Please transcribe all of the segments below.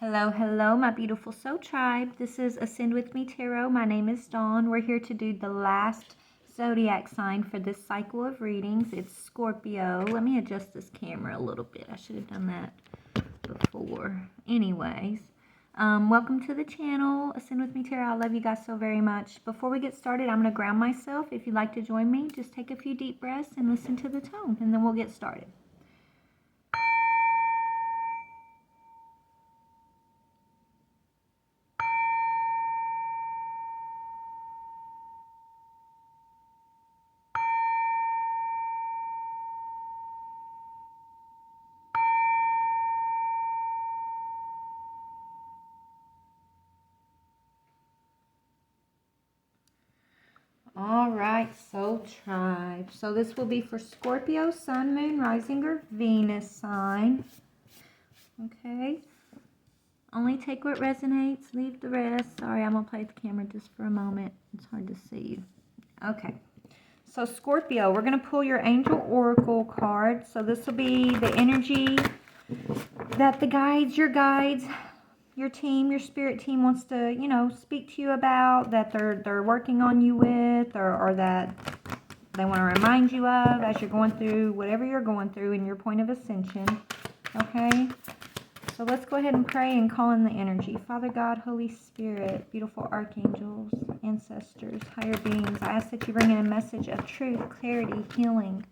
Hello, hello, my beautiful soul tribe. This is Ascend With Me Tarot. My name is Dawn. We're here to do the last zodiac sign for this cycle of readings. It's Scorpio. Let me adjust this camera a little bit. I should have done that before. Anyways, welcome to the channel, Ascend With Me Tarot. I love you guys so very much. Before we get started, I'm going to ground myself. If you'd like to join me, just take a few deep breaths and listen to the tone, and then we'll get started. All right, soul tribe. So this will be for Scorpio, Sun, Moon, Rising, or Venus sign. Okay. Only take what resonates, leave the rest. Sorry, I'm going to play the camera just for a moment. It's hard to see you. Okay. So Scorpio, we're going to pull your Angel Oracle card. So this will be the energy that the guides, your team, your spirit team wants to, speak to you about, that they're working on you with, or that they want to remind you of as you're going through whatever you're going through in your point of ascension. Okay? So let's go ahead and pray and call in the energy. Father God, Holy Spirit, beautiful archangels, ancestors, higher beings, I ask that you bring in a message of truth, clarity, healing,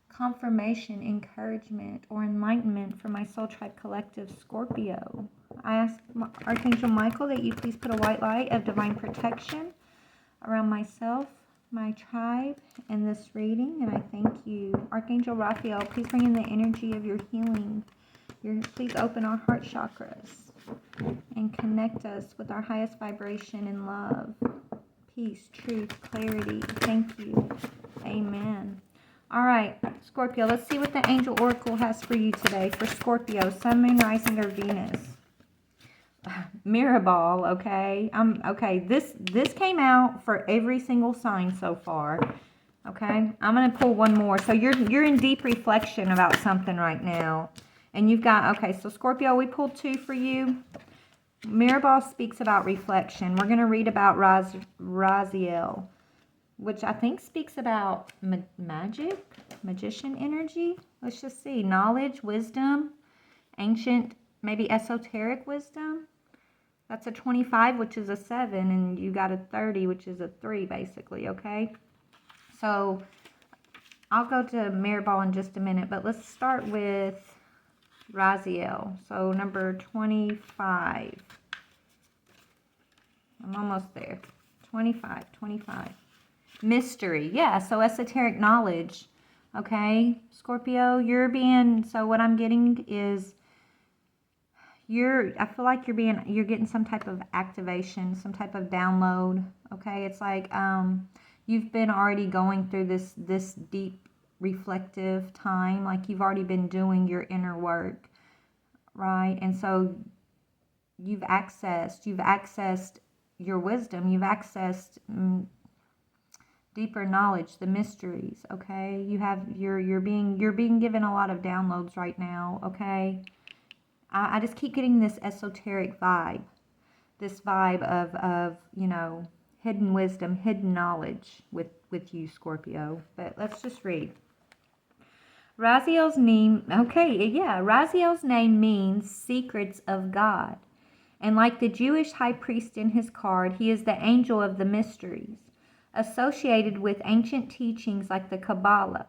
confirmation, encouragement, or enlightenment for my soul tribe collective, Scorpio. I ask Archangel Michael that you please put a white light of divine protection around myself, my tribe, and this reading, and I thank you. Archangel Raphael, please bring in the energy of your healing. Please open our heart chakras and connect us with our highest vibration in love, peace, truth, clarity. Thank you. Amen. All right, Scorpio, let's see what the Angel Oracle has for you today. For Scorpio, Sun, Moon, Rising, or Venus. Mirror ball, okay? Okay, this came out for every single sign so far. Okay? I'm going to pull one more. So you're in deep reflection about something right now. And you've got, okay, so Scorpio, we pulled two for you. Mirror ball speaks about reflection. We're going to read about Raziel, which I think speaks about magician energy. Let's just see. Knowledge, wisdom, ancient, maybe esoteric wisdom. That's a 25, which is a 7, and you got a 30, which is a 3, basically, okay? So I'll go to mirror ball in just a minute, but let's start with Raziel. So number 25. I'm almost there. 25. Mystery. Yeah, so esoteric knowledge. Okay, Scorpio, so what I'm getting is I feel like you're getting some type of activation, some type of download. Okay, it's like you've been already going through this deep reflective time, like you've already been doing your inner work, right? And so you've accessed your wisdom, you've accessed deeper knowledge, the mysteries. Okay, you're being given a lot of downloads right now. Okay, I just keep getting this esoteric vibe, this vibe of hidden wisdom, hidden knowledge with you, Scorpio. But let's just read. Raziel's name, Raziel's name means secrets of God. And like the Jewish high priest in his card, he is the angel of the mysteries, associated with ancient teachings like the Kabbalah.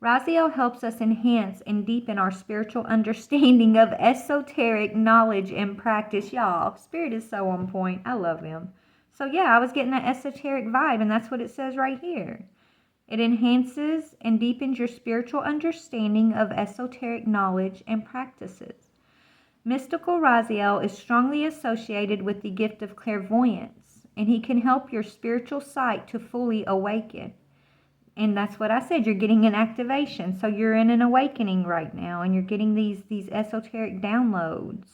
Raziel helps us enhance and deepen our spiritual understanding of esoteric knowledge and practice. Y'all, Spirit is so on point. I love him. So yeah, I was getting that esoteric vibe, and that's what it says right here. It enhances and deepens your spiritual understanding of esoteric knowledge and practices. Mystical Raziel is strongly associated with the gift of clairvoyance, and he can help your spiritual sight to fully awaken. And that's what I said, you're getting an activation. So you're in an awakening right now, and you're getting these esoteric downloads.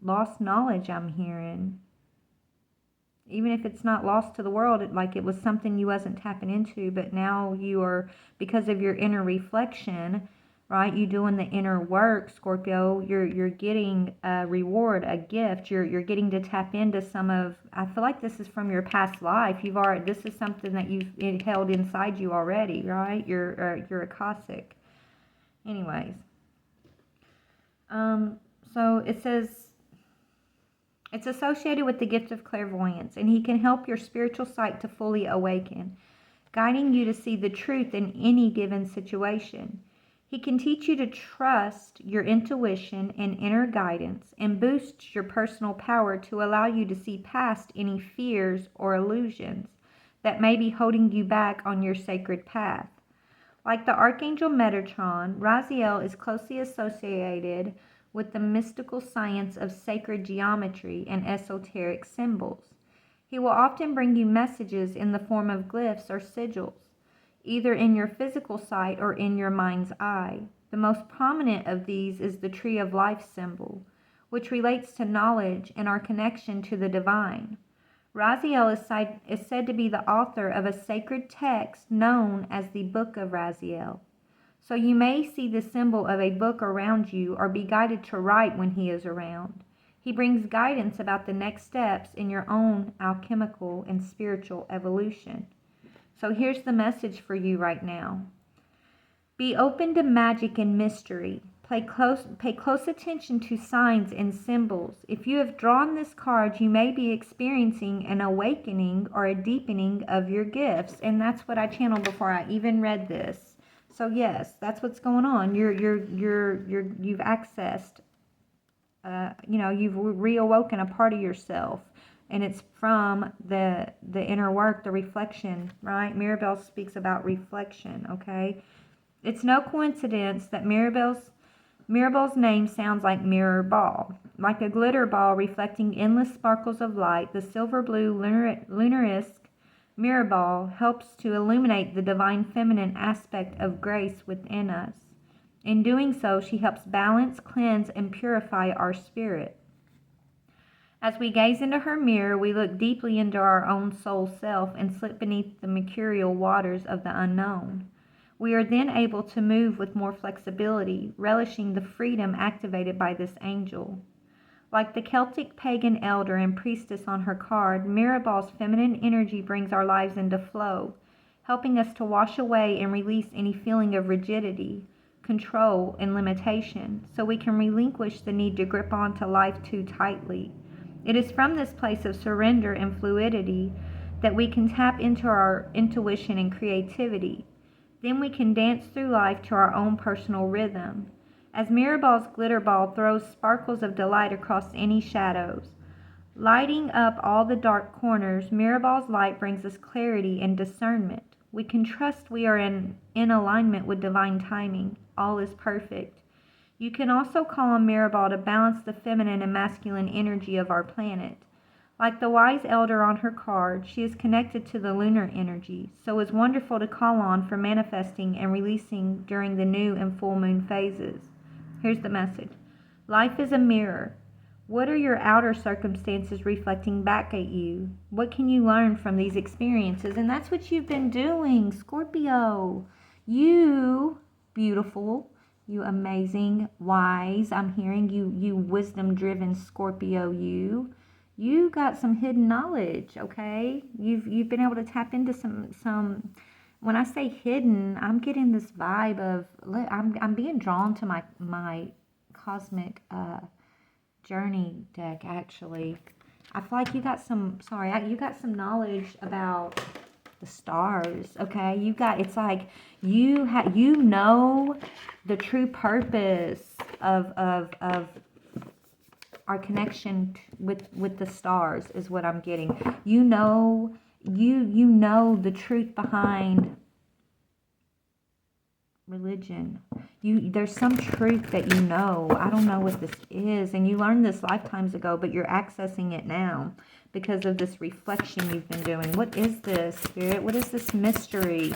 Lost knowledge, I'm hearing. Even if it's not lost to the world, it was something you wasn't tapping into, but now you are, because of your inner reflection, right? You doing the inner work, Scorpio. You're getting a reward, a gift. You're getting to tap into some of. I feel like this is from your past life. This is something that you've held inside you already, right? You're Akashic. Anyways, so it says it's associated with the gift of clairvoyance, and he can help your spiritual sight to fully awaken, guiding you to see the truth in any given situation. He can teach you to trust your intuition and inner guidance and boost your personal power to allow you to see past any fears or illusions that may be holding you back on your sacred path. Like the Archangel Metatron, Raziel is closely associated with the mystical science of sacred geometry and esoteric symbols. He will often bring you messages in the form of glyphs or sigils, either in your physical sight or in your mind's eye. The most prominent of these is the Tree of Life symbol, which relates to knowledge and our connection to the divine. Raziel is said to be the author of a sacred text known as the Book of Raziel. So you may see the symbol of a book around you or be guided to write when he is around. He brings guidance about the next steps in your own alchemical and spiritual evolution. So here's the message for you right now. Be open to magic and mystery. Pay close attention to signs and symbols. If you have drawn this card, you may be experiencing an awakening or a deepening of your gifts. And that's what I channeled before I even read this. So yes, that's what's going on. You've accessed, you've reawoken a part of yourself. And it's from the inner work, the reflection, right? Mirabelle speaks about reflection, okay? It's no coincidence that Mirabelle's name sounds like mirror ball. Like a glitter ball reflecting endless sparkles of light, the silver blue lunaresque mirror ball helps to illuminate the divine feminine aspect of grace within us. In doing so, she helps balance, cleanse, and purify our spirit. As we gaze into her mirror, we look deeply into our own soul self and slip beneath the mercurial waters of the unknown. We are then able to move with more flexibility, relishing the freedom activated by this angel. Like the Celtic pagan elder and priestess on her card, Mirabelle's feminine energy brings our lives into flow, helping us to wash away and release any feeling of rigidity, control, and limitation, so we can relinquish the need to grip onto life too tightly. It is from this place of surrender and fluidity that we can tap into our intuition and creativity. Then we can dance through life to our own personal rhythm. As Mirabelle's glitter ball throws sparkles of delight across any shadows, lighting up all the dark corners, Mirabelle's light brings us clarity and discernment. We can trust we are in alignment with divine timing. All is perfect. You can also call on Mirabelle to balance the feminine and masculine energy of our planet. Like the wise elder on her card, she is connected to the lunar energy, so is wonderful to call on for manifesting and releasing during the new and full moon phases. Here's the message. Life is a mirror. What are your outer circumstances reflecting back at you? What can you learn from these experiences? And that's what you've been doing, Scorpio. You, beautiful, you amazing, wise, I'm hearing you wisdom-driven Scorpio, you got some hidden knowledge, okay? You've been able to tap into some. When I say hidden, I'm getting this vibe of I'm being drawn to my cosmic journey deck. Actually, I feel like you got some. You got some knowledge about the stars. Okay, it's like you know the true purpose of our connection with the stars is what I'm getting. You know the truth behind religion. There's some truth that you know. I don't know what this is, and you learned this lifetimes ago, but you're accessing it now because of this reflection you've been doing. What is this, Spirit? What is this mystery?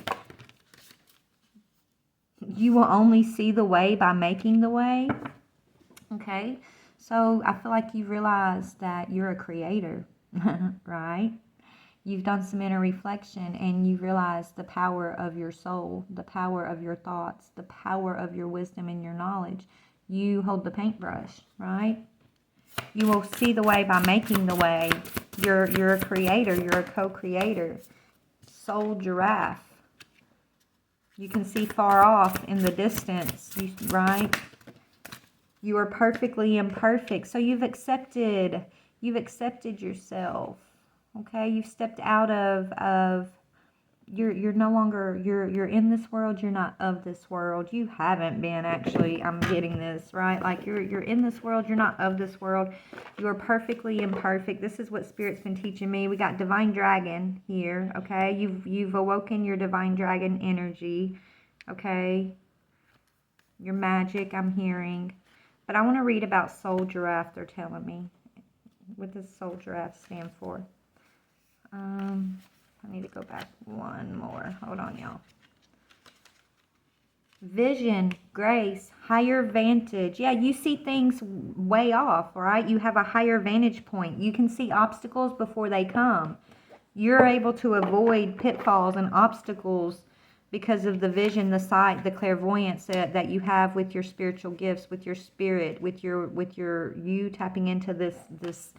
You will only see the way by making the way. Okay? So I feel like you realize that you're a creator, right? you've done some inner reflection and you realize the power of your soul, the power of your thoughts, the power of your wisdom and your knowledge. You hold the paintbrush, right? You will see the way by making the way. You're a creator. You're a co-creator. Soul giraffe. You can see far off in the distance, right? You are perfectly imperfect. So you've accepted yourself. Okay? You've stepped out of you're no longer, you're in this world, you're not of this world. You haven't been, actually. I'm getting this, right? Like you're in this world, you're not of this world. You're perfectly imperfect. This is what Spirit's been teaching me. We got divine dragon here, okay? You've awoken your divine dragon energy, okay? Your magic, I'm hearing. But I want to read about soul giraffe, they're telling me. What does soul giraffe stand for? I need to go back one more. Hold on, y'all. Vision, grace, higher vantage. Yeah, you see things way off, right? You have a higher vantage point. You can see obstacles before they come. You're able to avoid pitfalls and obstacles because of the vision, the sight, the clairvoyance that you have with your spiritual gifts, with your spirit, with your you tapping into this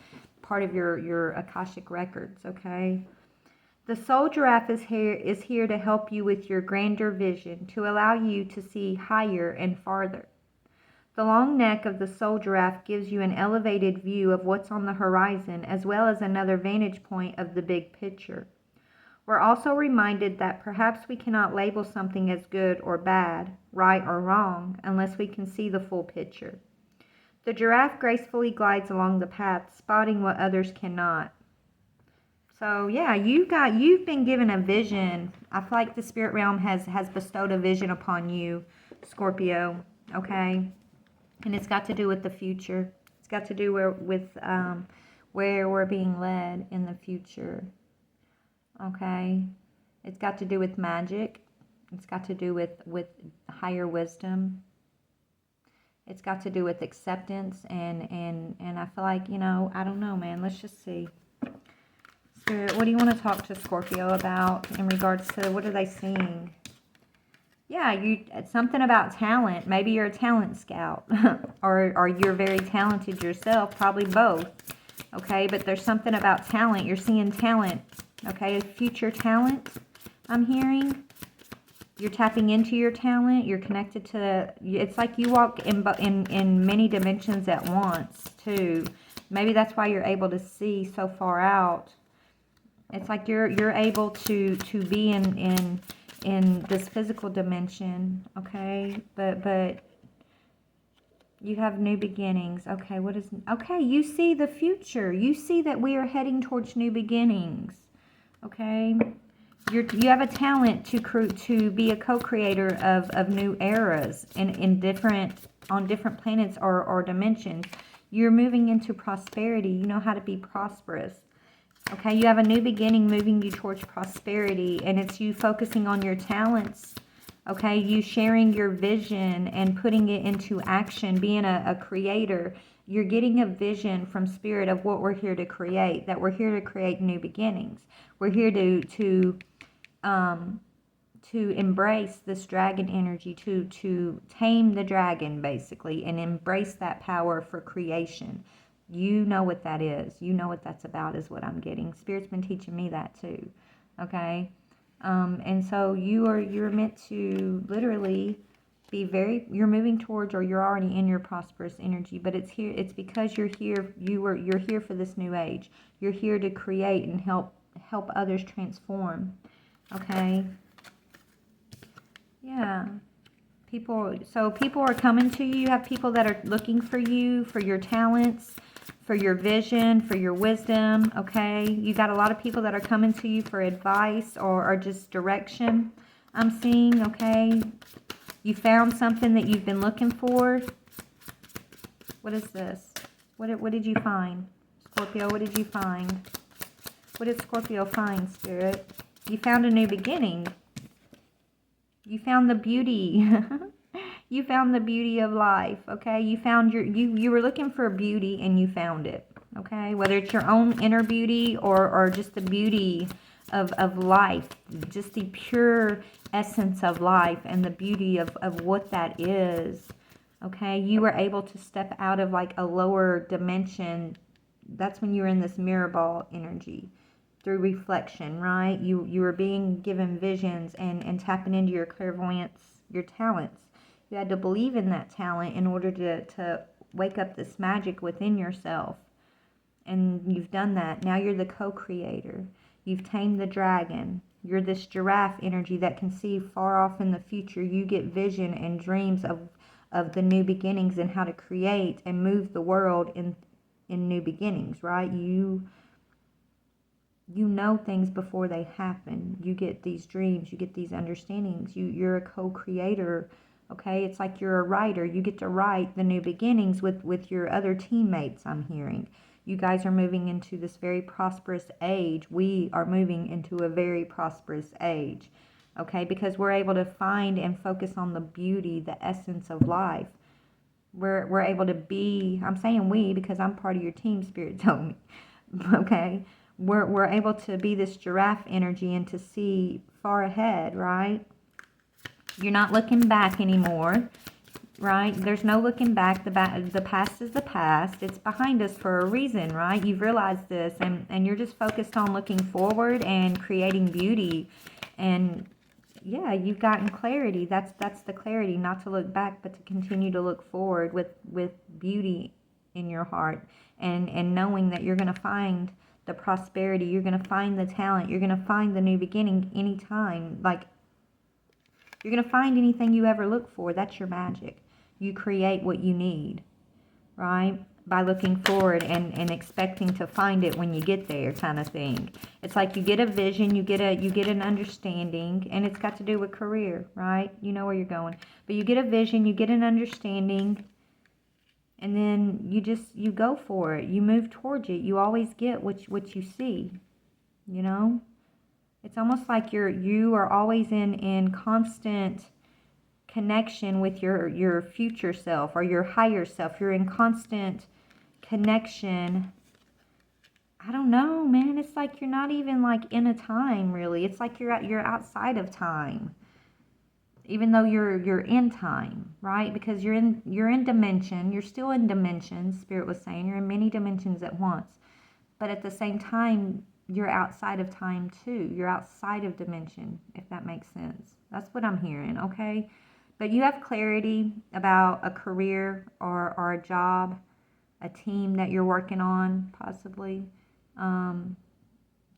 part of your Akashic records, okay? The soul giraffe is here to help you with your grander vision, to allow you to see higher and farther. The long neck of the soul giraffe gives you an elevated view of what's on the horizon, as well as another vantage point of the big picture. We're also reminded that perhaps we cannot label something as good or bad, right or wrong, unless we can see the full picture. The giraffe gracefully glides along the path, spotting what others cannot. So yeah, you've been given a vision. I feel like the spirit realm has bestowed a vision upon you, Scorpio. Okay, and it's got to do with the future. It's got to do with where we're being led in the future. Okay, it's got to do with magic. It's got to do with higher wisdom. It's got to do with acceptance and I feel like, I don't know, man. Let's just see. Spirit, what do you want to talk to Scorpio about in regards to what are they seeing? Yeah, it's something about talent. Maybe you're a talent scout or you're very talented yourself, probably both. Okay, but there's something about talent. You're seeing talent. Okay, future talent, I'm hearing. You're tapping into your talent. You're connected to, it's like you walk in many dimensions at once, too. Maybe that's why you're able to see so far out. It's like you're able to be in this physical dimension, okay? But you have new beginnings. Okay, okay, you see the future. You see that we are heading towards new beginnings. Okay? You have a talent to be a co-creator of new eras on different planets or dimensions. You're moving into prosperity. You know how to be prosperous. Okay, you have a new beginning moving you towards prosperity, and it's you focusing on your talents. Okay, you sharing your vision and putting it into action, being a creator. You're getting a vision from Spirit of what we're here to create, that we're here to create new beginnings. We're here to embrace this dragon energy, to tame the dragon, basically, and embrace that power for creation. You know what that is. You know what that's about, is what I'm getting. Spirit's been teaching me that too. Okay? And so you're meant to literally be you're moving towards, or you're already in your prosperous energy, but it's because you're here, you're here for this new age. You're here to create and help others transform. Okay? Yeah. So people are coming to you. You have people that are looking for you, for your talents, for your vision, for your wisdom, okay? You got a lot of people that are coming to you for advice or just direction, I'm seeing, okay? You found something that you've been looking for. What is this? What did you find? Scorpio, what did you find? What did Scorpio find, Spirit? You found a new beginning. You found the beauty. You found the beauty of life, okay? You found you were looking for beauty and you found it, okay? Whether it's your own inner beauty or just the beauty of life, just the pure essence of life and the beauty of what that is, okay? You were able to step out of like a lower dimension. That's when you were in this mirror ball energy through reflection, right? You were being given visions and tapping into your clairvoyance, your talents. You had to believe in that talent in order to wake up this magic within yourself. And you've done that. Now you're the co-creator. You've tamed the dragon. You're this giraffe energy that can see far off in the future. You get vision and dreams of the new beginnings and how to create and move the world in new beginnings, right? You know things before they happen. You get these dreams. You get these understandings. You're a co-creator. Okay, it's like you're a writer. You get to write the new beginnings with your other teammates, I'm hearing. You guys are moving into this very prosperous age. We are moving into a very prosperous age. Okay, because we're able to find and focus on the beauty, the essence of life. We're able to be, I'm saying we because I'm part of your team, Spirit told me. Okay, we're able to be this giraffe energy and to see far ahead, right? You're not looking back anymore, right? There's no looking back. The past is the past. It's behind us for a reason, right? You've realized this, and you're just focused on looking forward and creating beauty. And yeah, you've gotten clarity. That's the clarity, not to look back, but to continue to look forward with beauty in your heart, and knowing that you're going to find the prosperity, you're going to find the talent, you're going to find the new beginning anytime. Like, you're going to find anything you ever look for. That's your magic. You create what you need, right? By looking forward and expecting to find it when you get there, kind of thing. It's like you get a vision, you get an understanding, and it's got to do with career, right? You know where you're going. But you get a vision, you get an understanding, and then you go for it. You move towards it. You always get what you see, you know? It's almost like you are always in constant connection with your future self or your higher self. You're in constant connection. I don't know, man. It's like you're not even like in a time, really. It's like you're outside of time, even though you're in time, right? Because you're in dimension. You're still in dimensions. Spirit was saying you're in many dimensions at once, but at the same time, you're outside of time too. You're outside of dimension, if that makes sense. That's what I'm hearing, okay? But you have clarity about a career or a job, a team that you're working on, possibly.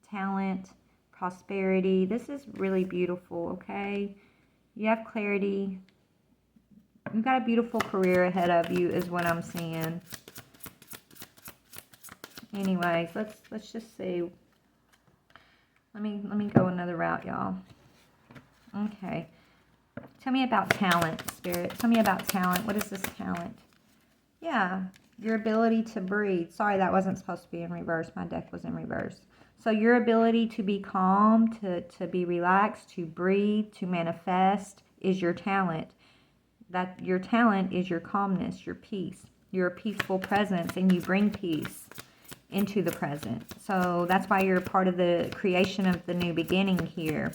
Talent, prosperity. This is really beautiful, okay? You have clarity. You've got a beautiful career ahead of you is what I'm seeing. Anyways, let's just see. Let me go another route, y'all. Okay. Tell me about talent, Spirit. Tell me about talent. What is this talent? Yeah, your ability to breathe. Sorry, that wasn't supposed to be in reverse. My deck was in reverse. So your ability to be calm, to be relaxed, to breathe, to manifest is your talent. That your talent is your calmness, your peace. You're a peaceful presence, and you bring peace into the present. So that's why you're part of the creation of the new beginning here.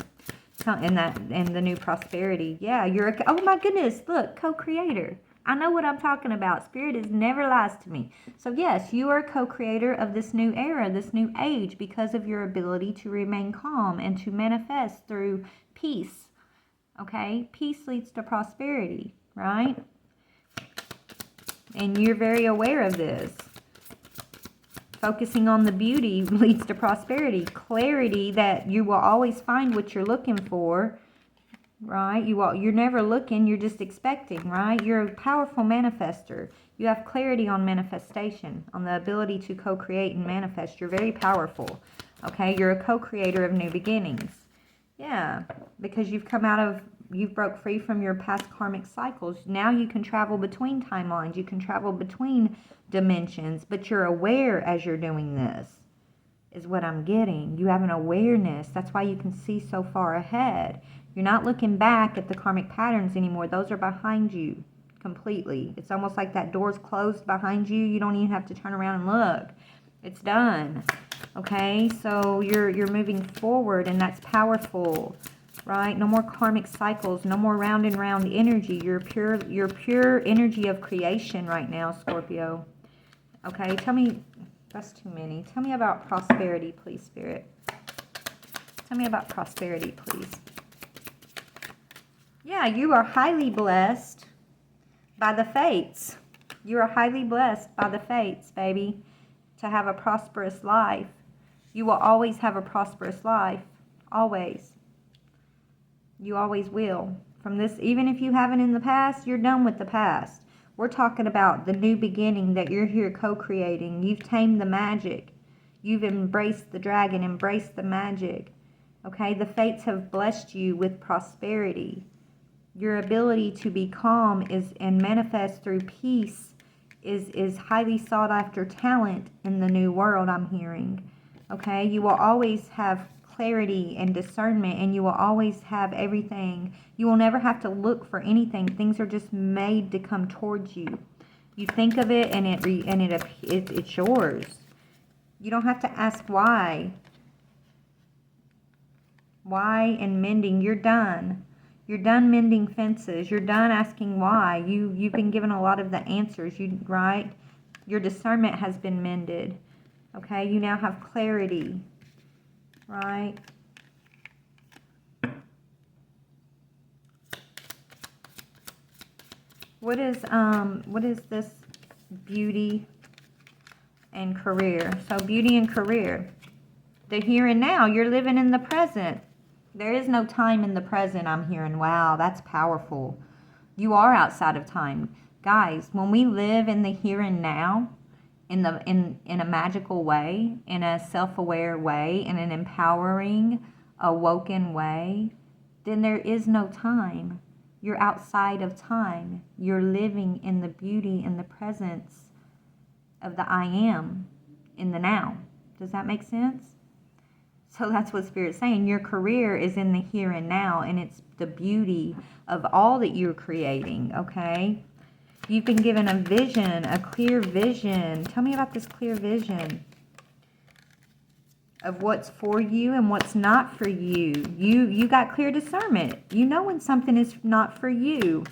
And the new prosperity. Yeah, you're oh my goodness, look, co-creator. I know what I'm talking about. Spirit is never lies to me. So yes, you are a co-creator of this new era, this new age, because of your ability to remain calm and to manifest through peace. Okay? Peace leads to prosperity, right? And you're very aware of this. Focusing on the beauty leads to prosperity. Clarity that you will always find what you're looking for, right? You're never looking, you're just expecting, right? You're a powerful manifester. You have clarity on manifestation, on the ability to co-create and manifest. You're very powerful, okay? You're a co-creator of new beginnings. Yeah, because you've broke free from your past karmic cycles. Now you can travel between timelines. You can travel between dimensions, but you're aware as you're doing this, is what I'm getting. You have an awareness. That's why you can see so far ahead. You're not looking back at the karmic patterns anymore. Those are behind you completely. It's almost like that door's closed behind you. You don't even have to turn around and look. It's done. Okay, so you're moving forward, and that's powerful, right? No more karmic cycles, no more round and round energy. You're pure energy of creation right now, Scorpio. Okay, tell me, that's too many. Tell me about prosperity, please, Spirit. Tell me about prosperity, please. Yeah, you are highly blessed by the fates. You are highly blessed by the fates, baby, to have a prosperous life. You will always have a prosperous life. Always. You always will. From this, even if you haven't in the past, you're done with the past. We're talking about the new beginning that you're here co-creating. You've tamed the magic. You've embraced the dragon, embraced the magic. Okay, the fates have blessed you with prosperity. Your ability to be calm and manifest through peace is highly sought after talent in the new world, I'm hearing. Okay, you will always have clarity and discernment, and you will always have everything. You will never have to look for anything. Things are just made to come towards you. You think of it, and it's yours. You don't have to ask why. Why and mending. You're done. You're done mending fences. You're done asking why. You've been given a lot of the answers. Right? Your discernment has been mended. Okay, you now have clarity. Right? What is this beauty and career? So beauty and career. The here and now, you're living in the present. There is no time in the present, I'm hearing. Wow, that's powerful. You are outside of time. Guys, when we live in the here and now, in a magical way, in a self-aware way, in an empowering, awoken way, then there is no time. You're outside of time. You're living in the beauty and the presence of the I am in the now. Does that make sense? So that's what Spirit's saying. Your career is in the here and now, and it's the beauty of all that you're creating, okay? You've been given a vision, a clear vision. Tell me about this clear vision of what's for you and what's not for you. You got clear discernment. You know when something is not for you.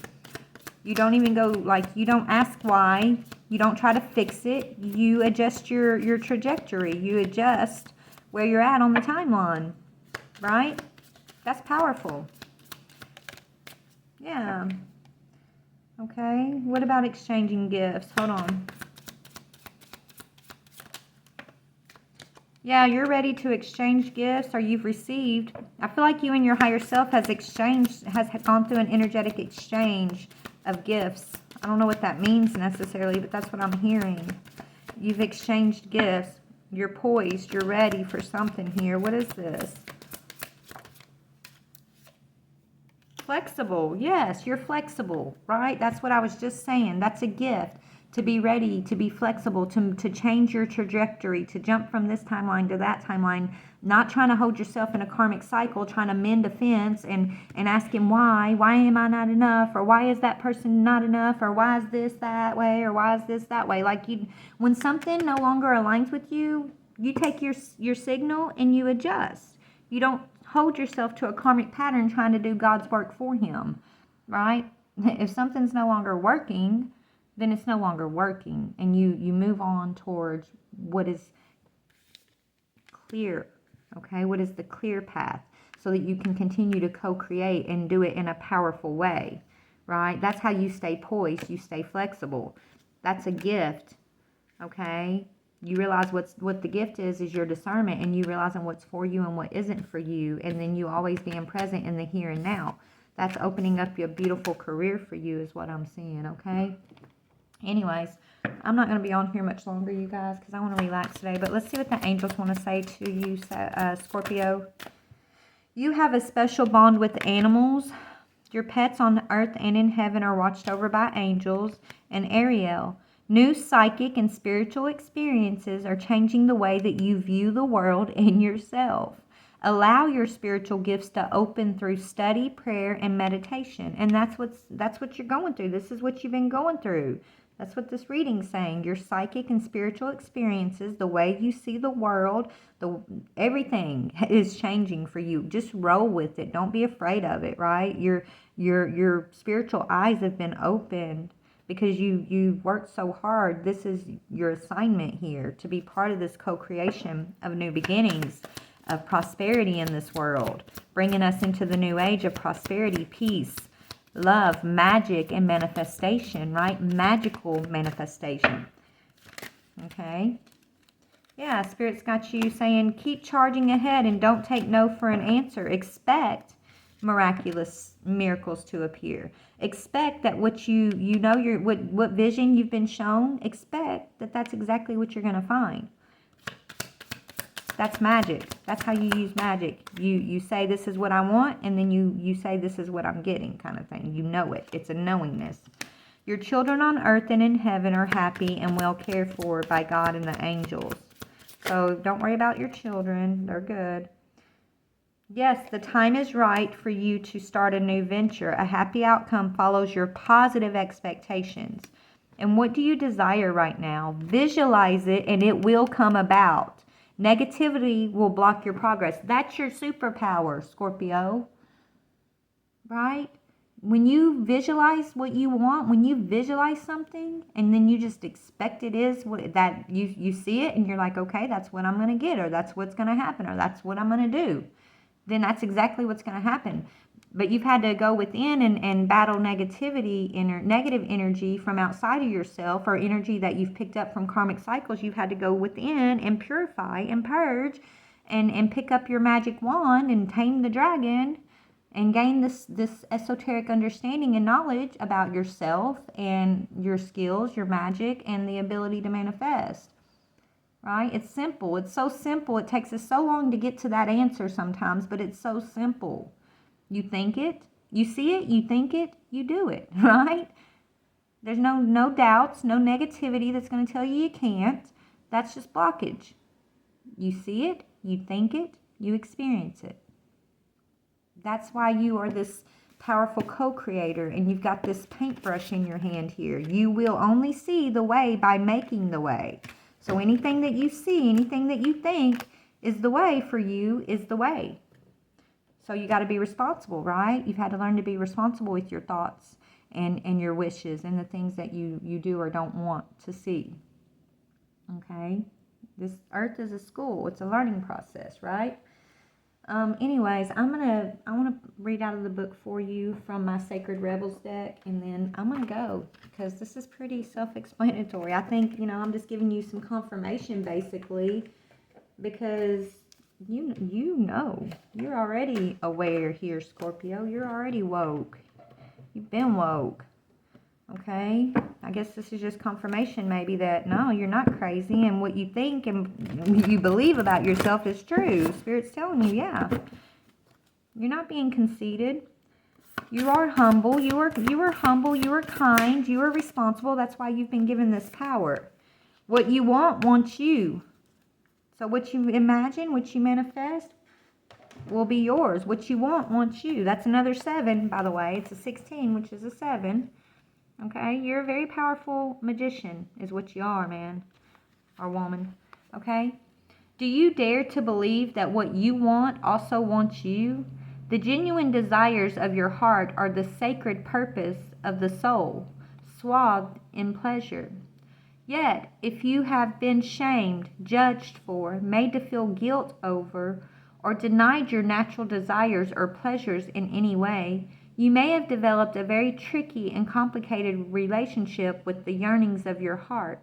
You don't even go, you don't ask why. You don't try to fix it. You adjust your trajectory. You adjust where you're at on the timeline, right? That's powerful. Yeah. Okay, what about exchanging gifts? Hold on. Yeah, you're ready to exchange gifts, or you've received. I feel like you and your higher self has gone through an energetic exchange of gifts. I don't know what that means necessarily, but that's what I'm hearing. You've exchanged gifts. You're poised. You're ready for something here. What is this? Flexible. Yes, you're flexible, right? That's what I was just saying. That's a gift. To be ready, to be flexible, to change your trajectory, to jump from this timeline to that timeline, not trying to hold yourself in a karmic cycle, trying to mend a fence and asking why am I not enough, or why is that person not enough, or why is this that way, or why is this that way. When something no longer aligns with you, you take your signal and you adjust. You don't hold yourself to a karmic pattern trying to do God's work for him, right? If something's no longer working, then it's no longer working, and you move on towards what is clear, okay? What is the clear path, so that you can continue to co-create and do it in a powerful way, right? That's how you stay poised, you stay flexible. That's a gift, okay? You realize what the gift is your discernment, and you realizing what's for you and what isn't for you, and then you always being present in the here and now. That's opening up your beautiful career for you is what I'm seeing, okay? Anyways, I'm not going to be on here much longer, you guys, because I want to relax today. But let's see what the angels want to say to you, Scorpio. You have a special bond with animals. Your pets on earth and in heaven are watched over by angels. And Ariel, new psychic and spiritual experiences are changing the way that you view the world and yourself. Allow your spiritual gifts to open through study, prayer, and meditation. And that's what you're going through. This is what you've been going through. That's what this reading's saying. Your psychic and spiritual experiences, the way you see the world, everything is changing for you. Just roll with it. Don't be afraid of it, right? Your spiritual eyes have been opened because you worked so hard. This is your assignment here, to be part of this co-creation of new beginnings, of prosperity in this world, bringing us into the new age of prosperity, peace, love, magic, and manifestation, right? Magical manifestation. Okay? Yeah, Spirit's got you saying, keep charging ahead and don't take no for an answer. Expect miraculous miracles to appear. Expect that what you know, what vision you've been shown, expect that that's exactly what you're going to find. That's magic. That's how you use magic. You say this is what I want, and then you say this is what I'm getting, kind of thing. You know it. It's a knowingness. Your children on earth and in heaven are happy and well cared for by God and the angels. So don't worry about your children. They're good. Yes, the time is right for you to start a new venture. A happy outcome follows your positive expectations. And what do you desire right now? Visualize it and it will come about. Negativity will block your progress. That's your superpower, Scorpio. Right? When you visualize what you want, when you visualize something and then you just expect it is that you see it and you're like, okay, that's what I'm going to get, or that's what's going to happen, or that's what I'm going to do, then that's exactly what's going to happen. But you've had to go within and battle negativity, negative energy from outside of yourself, or energy that you've picked up from karmic cycles. You've had to go within and purify and purge and pick up your magic wand and tame the dragon and gain this esoteric understanding and knowledge about yourself and your skills, your magic, and the ability to manifest. Right? It's simple. It's so simple. It takes us so long to get to that answer sometimes, but it's so simple. You think it, you see it, you think it, you do it, right? There's no doubts, no negativity that's going to tell you can't. That's just blockage. You see it, you think it, you experience it. That's why you are this powerful co-creator, and you've got this paintbrush in your hand here. You will only see the way by making the way. So anything that you see, anything that you think is the way for you is the way. So you got to be responsible, right? You've had to learn to be responsible with your thoughts and your wishes and the things that you do or don't want to see. Okay? This earth is a school. It's a learning process, right? Anyways, I want to read out of the book for you from my Sacred Rebels deck, and then I'm going to go because this is pretty self-explanatory. I think, I'm just giving you some confirmation basically, because you're already aware here, Scorpio. You're already woke. You've been woke. Okay? I guess this is just confirmation maybe that, no, you're not crazy, and what you think and you believe about yourself is true. Spirit's telling you, yeah. You're not being conceited. You are humble. You are humble. You are kind. You are responsible. That's why you've been given this power. What you want wants you. So what you imagine, what you manifest, will be yours. What you want wants you. That's another 7, by the way. It's a 16, which is a 7. Okay? You're a very powerful magician, is what you are, man. Or woman. Okay? Do you dare to believe that what you want also wants you? The genuine desires of your heart are the sacred purpose of the soul, swathed in pleasure. Yet, if you have been shamed, judged for, made to feel guilt over, or denied your natural desires or pleasures in any way, you may have developed a very tricky and complicated relationship with the yearnings of your heart.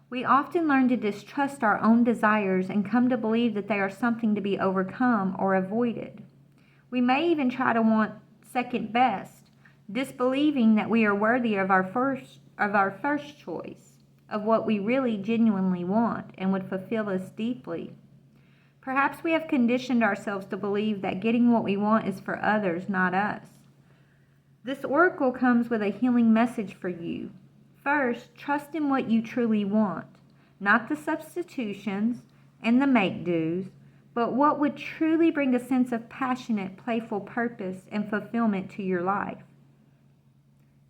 We often learn to distrust our own desires and come to believe that they are something to be overcome or avoided. We may even try to want second best, disbelieving that we are worthy of our first choice, of what we really genuinely want and would fulfill us deeply. Perhaps we have conditioned ourselves to believe that getting what we want is for others, not us. This oracle comes with a healing message for you. First, trust in what you truly want, not the substitutions and the make-dos, but what would truly bring a sense of passionate, playful purpose and fulfillment to your life.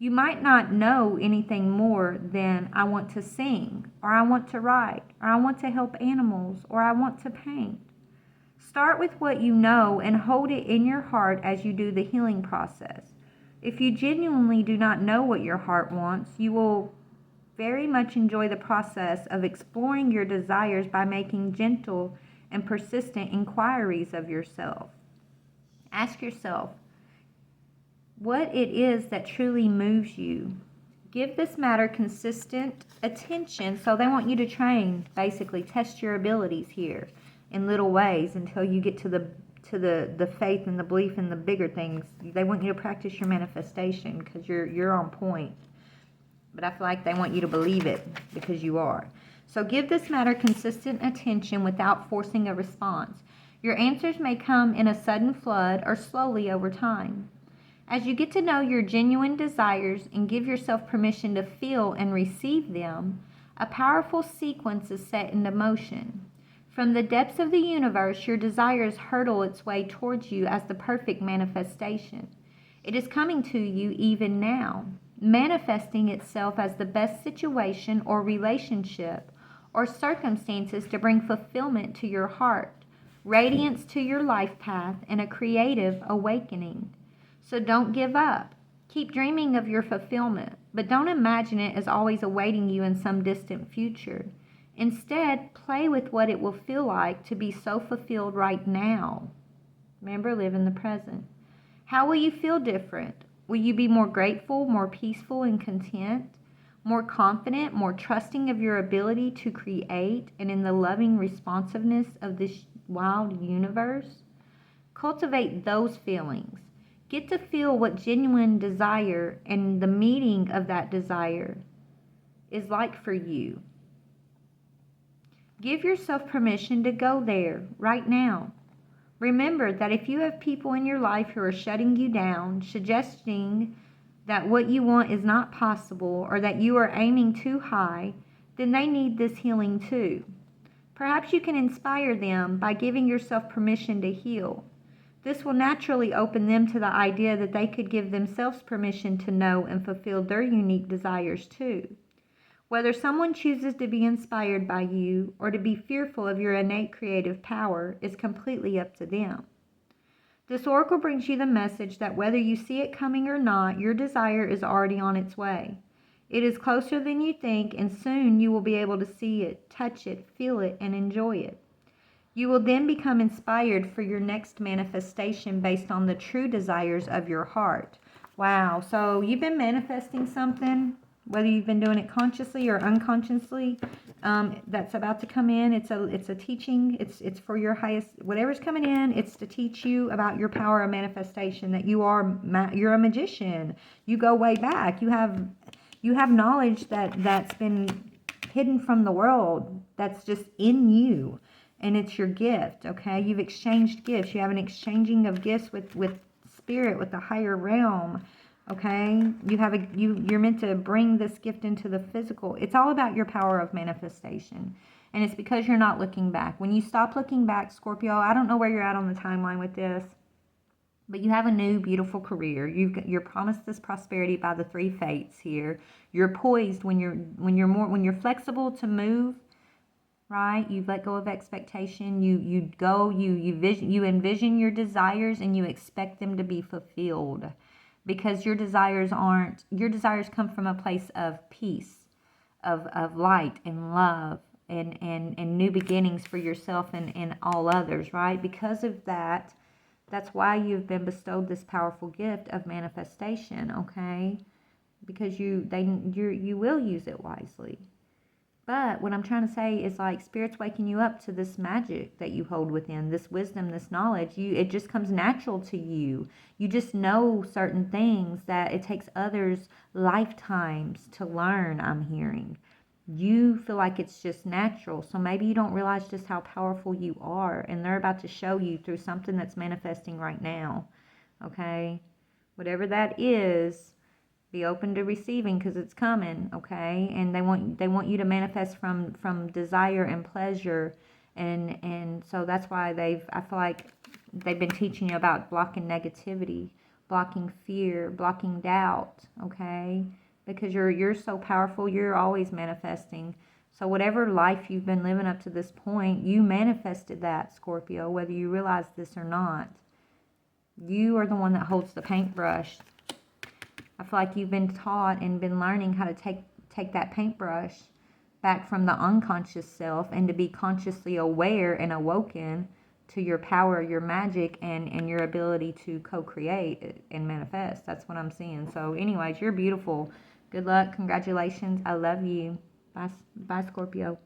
You might not know anything more than I want to sing, or I want to write, or I want to help animals, or I want to paint. Start with what you know and hold it in your heart as you do the healing process. If you genuinely do not know what your heart wants, you will very much enjoy the process of exploring your desires by making gentle and persistent inquiries of yourself. Ask yourself what it is that truly moves you. Give this matter consistent attention. So they want you to train, basically test your abilities here in little ways until you get to the faith and the belief in the bigger things. They want you to practice your manifestation because you're on point. But I feel like they want you to believe it because you are. So give this matter consistent attention without forcing a response. Your answers may come in a sudden flood or slowly over time. As you get to know your genuine desires and give yourself permission to feel and receive them, a powerful sequence is set into motion. From the depths of the universe, your desires hurtle its way towards you as the perfect manifestation. It is coming to you even now, manifesting itself as the best situation or relationship or circumstances to bring fulfillment to your heart, radiance to your life path, and a creative awakening. So don't give up. Keep dreaming of your fulfillment, but don't imagine it as always awaiting you in some distant future. Instead, play with what it will feel like to be so fulfilled right now. Remember, live in the present. How will you feel different? Will you be more grateful, more peaceful and content, more confident, more trusting of your ability to create and in the loving responsiveness of this wild universe? Cultivate those feelings. Get to feel what genuine desire and the meaning of that desire is like for you. Give yourself permission to go there right now. Remember that if you have people in your life who are shutting you down, suggesting that what you want is not possible or that you are aiming too high, then they need this healing too. Perhaps you can inspire them by giving yourself permission to heal. This will naturally open them to the idea that they could give themselves permission to know and fulfill their unique desires too. Whether someone chooses to be inspired by you or to be fearful of your innate creative power is completely up to them. This oracle brings you the message that whether you see it coming or not, your desire is already on its way. It is closer than you think, and soon you will be able to see it, touch it, feel it, and enjoy it. You will then become inspired for your next manifestation based on the true desires of your heart. Wow, so you've been manifesting something, whether you've been doing it consciously or unconsciously, that's about to come in. It's a teaching. It's for your highest, whatever's coming in. It's to teach you about your power of manifestation. That you're a magician. You go way back. You have knowledge that's been hidden from the world. That's just in you, and it's your gift. Okay, you've exchanged gifts. You have an exchanging of gifts with spirit, with the higher realm. Okay, you're meant to bring this gift into the physical. It's all about your power of manifestation. And it's because you're not looking back. When you stop looking back, Scorpio, I don't know where you're at on the timeline with this, but you have a new beautiful career. You're promised this prosperity by the three fates here. You're poised when you're flexible to move, right? You let go of expectation. You envision your desires and you expect them to be fulfilled. Because your desires come from a place of peace, of light and love and new beginnings for yourself and all others, right? Because of that, that's why you've been bestowed this powerful gift of manifestation, okay? Because you will use it wisely. But what I'm trying to say is, like, Spirit's waking you up to this magic that you hold within, this wisdom, this knowledge. It just comes natural to you. You just know certain things that it takes others lifetimes to learn, I'm hearing. You feel like it's just natural. So maybe you don't realize just how powerful you are. And they're about to show you through something that's manifesting right now. Okay? Whatever that is, be open to receiving because it's coming, okay? And they want you to manifest from desire and pleasure, and so that's why I feel like they've been teaching you about blocking negativity, blocking fear, blocking doubt, okay? Because you're so powerful, you're always manifesting. So whatever life you've been living up to this point, you manifested that, Scorpio, whether you realize this or not. You are the one that holds the paintbrush. I feel like you've been taught and been learning how to take that paintbrush back from the unconscious self and to be consciously aware and awoken to your power, your magic, and your ability to co-create and manifest. That's what I'm seeing. So anyways, you're beautiful. Good luck. Congratulations. I love you. Bye, Scorpio.